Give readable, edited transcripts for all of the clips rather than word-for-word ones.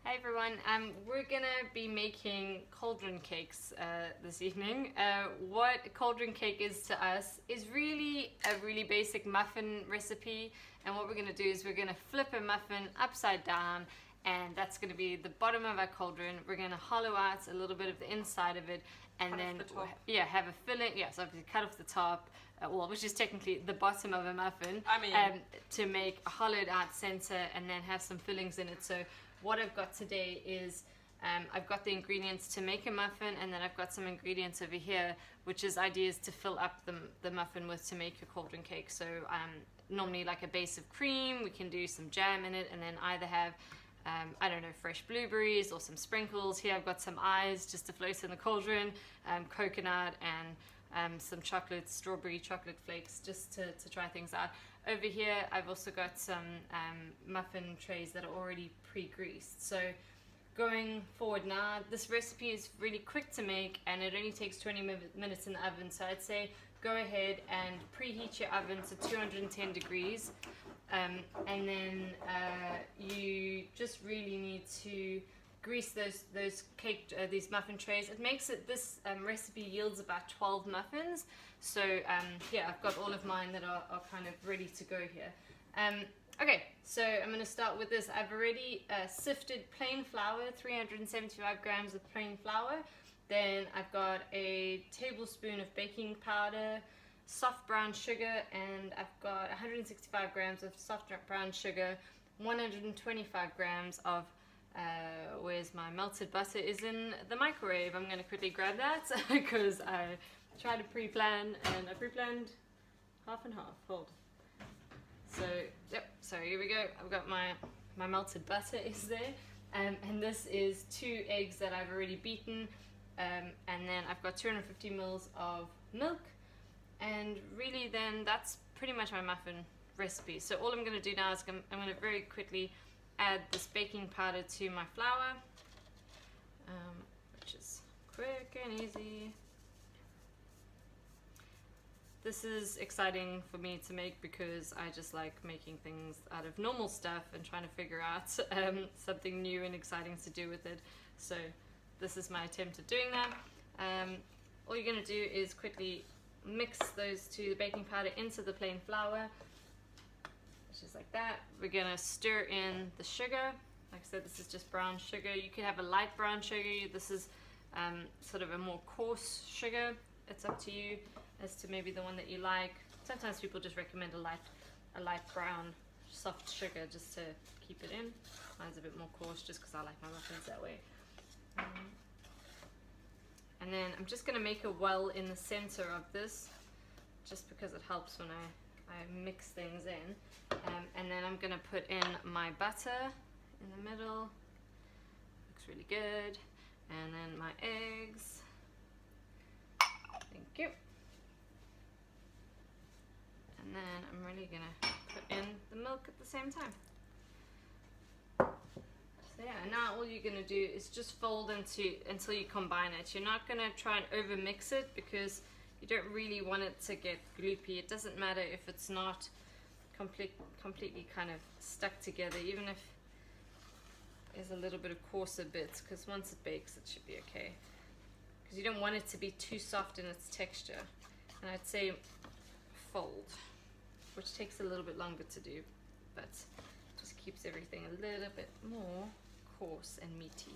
Hi everyone, we're gonna be making cauldron cakes this evening. What cauldron cake is to us is really a really basic muffin recipe, and what we're gonna do is we're gonna flip a muffin upside down, and that's gonna be the bottom of our cauldron. We're gonna hollow out a little bit of the inside of it, and cut then have a filling. Yes, obviously cut off the top, well, which is technically the bottom of a muffin. To make a hollowed out center, and then have some fillings in it. So what I've got today is I've got the ingredients to make a muffin, and then I've got some ingredients over here, which is ideas to fill up the muffin with to make your cauldron cake. So normally like a base of cream, we can do some jam in it, and then either have I don't know, fresh blueberries or some sprinkles. Here I've got some eyes just to float in the cauldron, coconut, and some chocolate, strawberry chocolate flakes, just to try things out. Over here I've also got some muffin trays that are already pre-greased. So going forward now, this recipe is really quick to make, and it only takes 20 minutes in the oven. So I'd say go ahead and preheat your oven to 210 degrees. And then you just really need to grease these muffin trays. It makes it, this recipe yields about 12 muffins. So yeah, I've got all of mine that are kind of ready to go here. Okay, so I'm going to start with this. I've already sifted plain flour, 375 grams of plain flour. Then I've got a tablespoon of baking powder, soft brown sugar, and I've got 165 grams of soft brown sugar, 125 grams of where's my melted butter is in the microwave. I'm going to quickly grab that because I tried to pre-plan, and I pre-planned half and half. Hold. So yep, so here we go. I've got my melted butter is there, and this is 2 eggs that I've already beaten, and then I've got 250 mils of milk. And really then that's pretty much my muffin recipe. So all I'm going to do now is I'm going to very quickly add this baking powder to my flour, which is quick and easy. This is exciting for me to make because I just like making things out of normal stuff and trying to figure out something new and exciting to do with it. So this is my attempt at doing that. All you're going to do is quickly mix those two, the baking powder into the plain flour, just like that. We're gonna stir in the sugar. Like I said, this is just brown sugar. You could have a light brown sugar. This is sort of a more coarse sugar. It's up to you as to maybe the one that you like. Sometimes people just recommend a light brown soft sugar just to keep it in. Mine's a bit more coarse just because I like my muffins that way. And then I'm just going to make a well in the center of this, just because it helps when I mix things in. And then I'm going to put in my butter in the middle. Looks really good. And then my eggs. Thank you. And then I'm really going to put in the milk at the same time. So yeah, now all you're going to do is just fold until you combine it. You're not going to try and over mix it because you don't really want it to get gloopy. It doesn't matter if it's not completely kind of stuck together, even if there's a little bit of coarser bits, because once it bakes it should be okay. Because you don't want it to be too soft in its texture. And I'd say fold, which takes a little bit longer to do, but just keeps everything a little bit more coarse and meaty.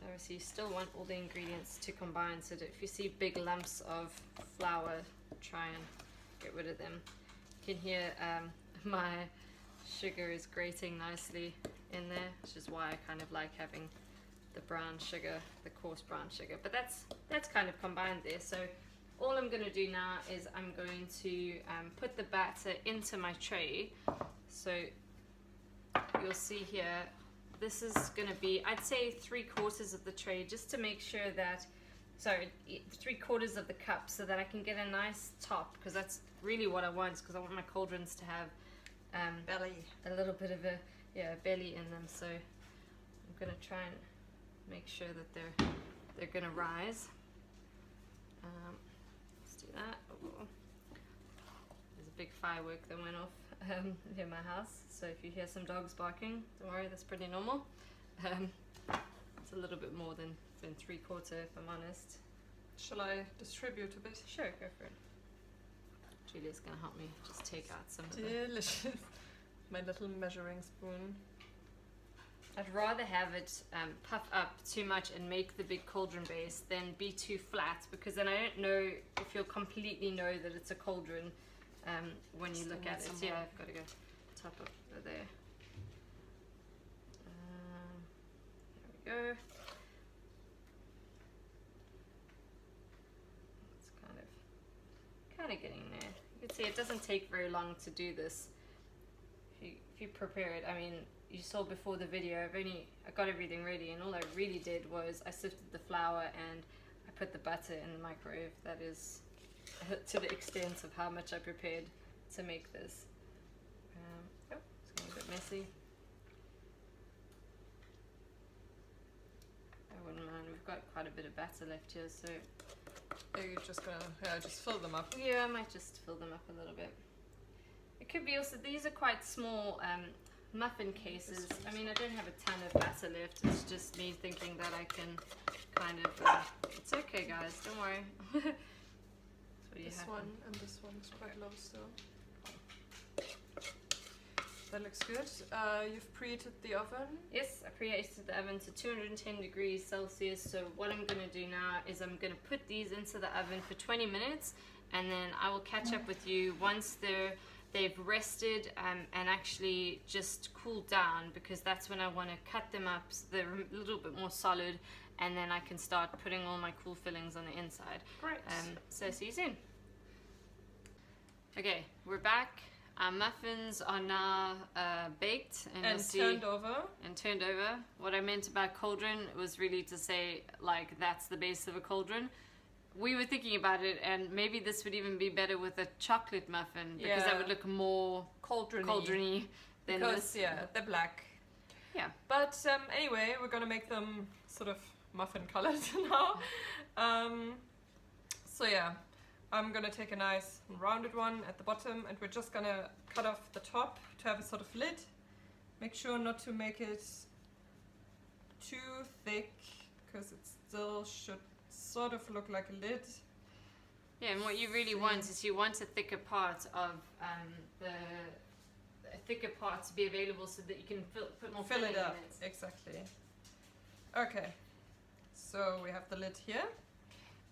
Obviously you still want all the ingredients to combine, so that if you see big lumps of flour, try and get rid of them. You can hear my sugar is grating nicely in there, which is why I kind of like having the brown sugar, the coarse brown sugar. But that's kind of combined there. So all I'm going to do now is I'm going to put the batter into my tray. So you'll see here, this is going to be, I'd say 3/4 of the tray, just to make sure that, sorry, 3/4 of the cup, so that I can get a nice top, because that's really what I want, because I want my cauldrons to have belly, a little bit of a belly in them. So I'm going to try and make sure that they're going to rise. Let's do that. Oh, there's a big firework that went off. in my house. So if you hear some dogs barking, don't worry, that's pretty normal. It's a little bit more than 3/4, if I'm honest. Shall I distribute a bit? Sure, go for it. Julia's gonna help me just take out some of the... Delicious. My little measuring spoon. I'd rather have it puff up too much and make the big cauldron base than be too flat, because then I don't know if you'll completely know that it's a cauldron when you look at it. Yeah, I've got to go top up there. There we go. It's kind of getting there. You can see it doesn't take very long to do this. If you prepare it, I mean, you saw before the video, I got everything ready, and all I really did was I sifted the flour and I put the butter in the microwave. That is to the extent of how much I prepared to make this. Oh, it's getting a bit messy. I wouldn't mind, we've got quite a bit of batter left here, so... Are you just gonna just fill them up? Yeah, I might just fill them up a little bit. It could be also, these are quite small muffin cases. I mean, I don't have a ton of batter left. It's just me thinking that I can kind of... it's okay, guys. Don't worry. This one and this one's quite low still. That looks good. You've preheated the oven? Yes, I preheated the oven to 210 degrees Celsius. So what I'm going to do now is I'm going to put these into the oven for 20 minutes, and then I will catch up with you once they've rested and actually just cooled down, because that's when I want to cut them up so they're a little bit more solid, and then I can start putting all my cool fillings on the inside. Great. So see you soon. Okay, we're back. Our muffins are now baked and turned over. And turned over. What I meant about cauldron was really to say, like, that's the base of a cauldron. We were thinking about it, and maybe this would even be better with a chocolate muffin, because that would look more cauldron-y than because, this. yeah, they're black. Yeah. But anyway, we're gonna make them sort of muffin colored now. So yeah, I'm gonna take a nice rounded one at the bottom, and we're just gonna cut off the top to have a sort of lid. Make sure not to make it too thick, because it still should sort of look like a lid. Yeah, and what you really want is you want a thicker part of to be available, so that you can put more filling it up in it. Exactly. Okay, so we have the lid here,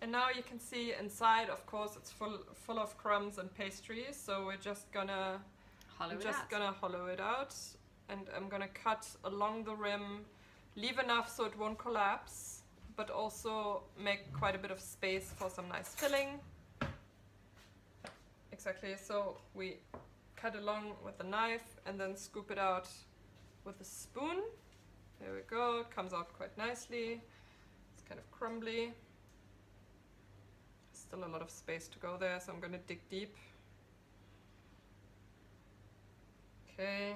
and now you can see inside, of course, it's full of crumbs and pastry. So we're just gonna hollow it out, and I'm gonna cut along the rim, leave enough so it won't collapse, but also make quite a bit of space for some nice filling. Exactly, so we cut along with a knife and then scoop it out with a spoon. There we go, it comes out quite nicely. It's kind of crumbly. Still a lot of space to go there, so I'm gonna dig deep. Okay.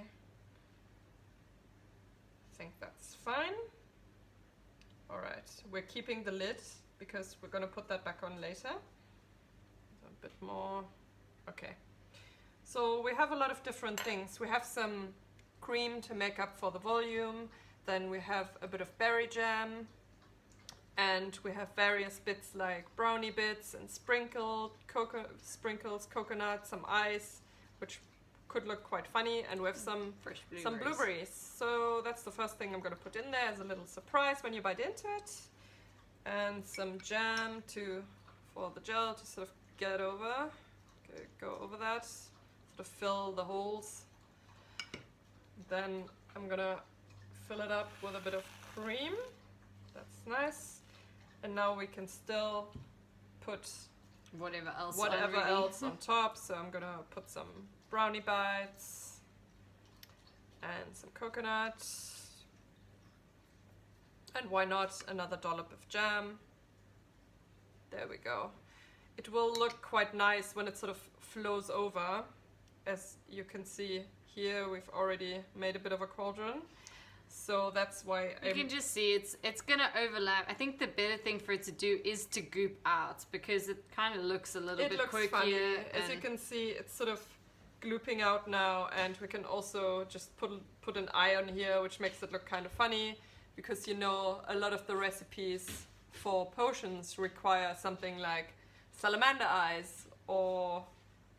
I think that's fine. Alright, we're keeping the lid because we're gonna put that back on later. A bit more. Okay. So we have a lot of different things. We have some cream to make up for the volume, then we have a bit of berry jam, and we have various bits like brownie bits and sprinkles, coconut, some ice, which could look quite funny, and we have some blueberries. So that's the first thing I'm going to put in there as a little surprise when you bite into it, and some jam for the gel to sort of get over. Okay, go over that, sort of fill the holes. Then I'm gonna fill it up with a bit of cream. That's nice. And now we can still put whatever else on top. So I'm gonna put some brownie bites and some coconut. And why not another dollop of jam? There we go. It will look quite nice when it sort of flows over. As you can see here, we've already made a bit of a cauldron. So that's why you can just see it's gonna overlap. I think the better thing for it to do is to goop out, because it kind of looks a little bit quirkier. Funny. As you can see, it's sort of glooping out now, and we can also just put an eye on here, which makes it look kind of funny, because you know a lot of the recipes for potions require something like salamander eyes or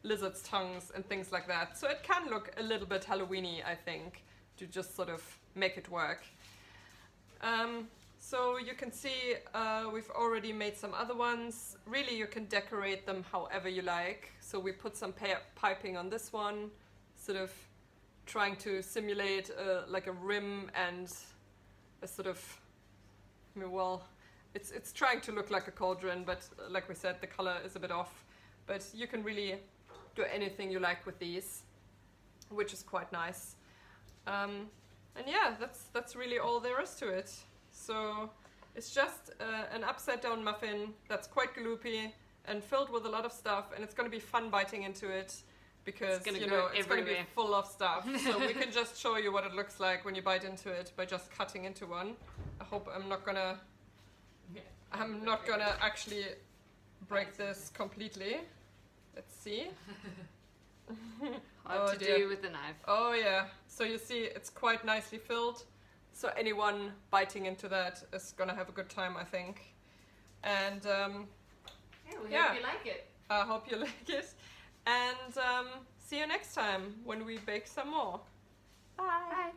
lizard's tongues and things like that. So it can look a little bit Halloween-y, I think, to just sort of make it work. So you can see we've already made some other ones. Really, you can decorate them however you like. So we put some piping on this one, sort of trying to simulate like a rim and a sort of, I mean, well, it's trying to look like a cauldron, but like we said, the color is a bit off. But you can really do anything you like with these, which is quite nice. And yeah, that's really all there is to it. So it's just an upside down muffin that's quite gloopy and filled with a lot of stuff, and it's going to be fun biting into it because it's going to be full of stuff. So we can just show you what it looks like when you bite into it by just cutting into one. I hope I'm not gonna actually break this completely. Let's see. Hard to do with a knife. Oh yeah. So you see it's quite nicely filled. So anyone biting into that is gonna have a good time, I think. And we hope you like it. I hope you like it. And see you next time when we bake some more. Bye. Bye.